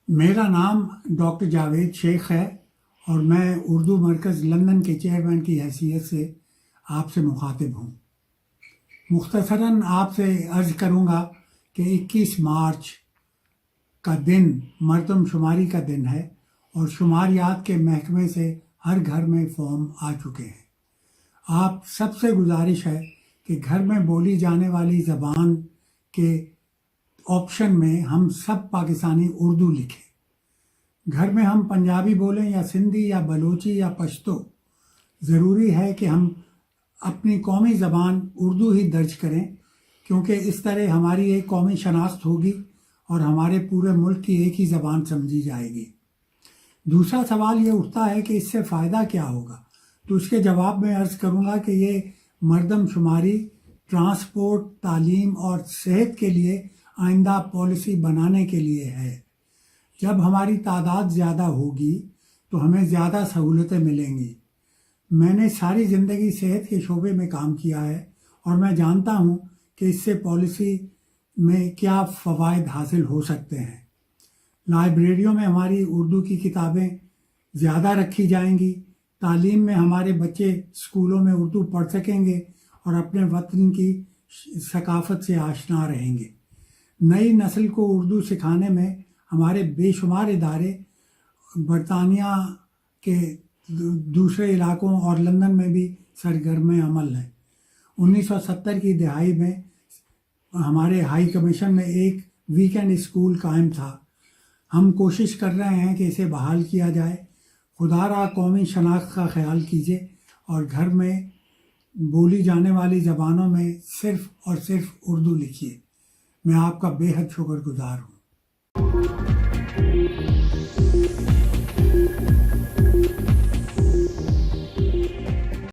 मेरा नाम डॉक्टर जावेद शेख है और मैं उर्दू मरकज़ लंदन के चेयरमैन की हैसियत से आपसे मुखातिब हूँ। मुख्तसरन आपसे अर्ज़ करूँगा कि 21 मार्च का दिन मरदमशुमारी का दिन है और शुमारियात के महकमे से हर घर में फॉर्म आ चुके हैं। आप सबसे गुजारिश है कि घर में बोली जाने वाली ज़बान के ऑप्शन में हम सब पाकिस्तानी उर्दू लिखें। घर में हम पंजाबी बोलें या सिंधी या बलोची या पश्तो, ज़रूरी है कि हम अपनी कौमी ज़बान उर्दू ही दर्ज करें, क्योंकि इस तरह हमारी एक कौमी शनाख्त होगी और हमारे पूरे मुल्क की एक ही ज़बान समझी जाएगी। दूसरा सवाल ये उठता है कि इससे फ़ायदा क्या होगा, तो उसके जवाब में अर्ज़ करूँगा कि ये मरदमशुमारी ट्रांसपोर्ट, तालीम और सेहत के लिए आइंदा पॉलिसी बनाने के लिए है। जब हमारी तादाद ज़्यादा होगी तो हमें ज़्यादा सहूलतें मिलेंगी। मैंने सारी ज़िंदगी सेहत के शोबे में काम किया है और मैं जानता हूँ कि इससे पॉलिसी में क्या फ़वाइद हासिल हो सकते हैं। लाइब्रेरियों में हमारी उर्दू की किताबें ज़्यादा रखी जाएंगी। तालीम में हमारे बच्चे स्कूलों में उर्दू पढ़ सकेंगे और अपने वतन की सकाफ़त से आशना रहेंगे। नई नस्ल को उर्दू सिखाने में हमारे बेशुमार इदारे बरतानिया के दूसरे इलाकों और लंदन में भी सरगर्म अमल है। 1970 की दहाई में हमारे हाई कमीशन में एक वीकेंड स्कूल कायम था। हम कोशिश कर रहे हैं कि इसे बहाल किया जाए। खुदारा कौमी शनाख्त का ख्याल कीजिए और घर में बोली जाने वाली ज़बानों में सिर्फ़ और सिर्फ उर्दू लिखिए। मैं आपका बेहद शुक्रगुजार हूँ।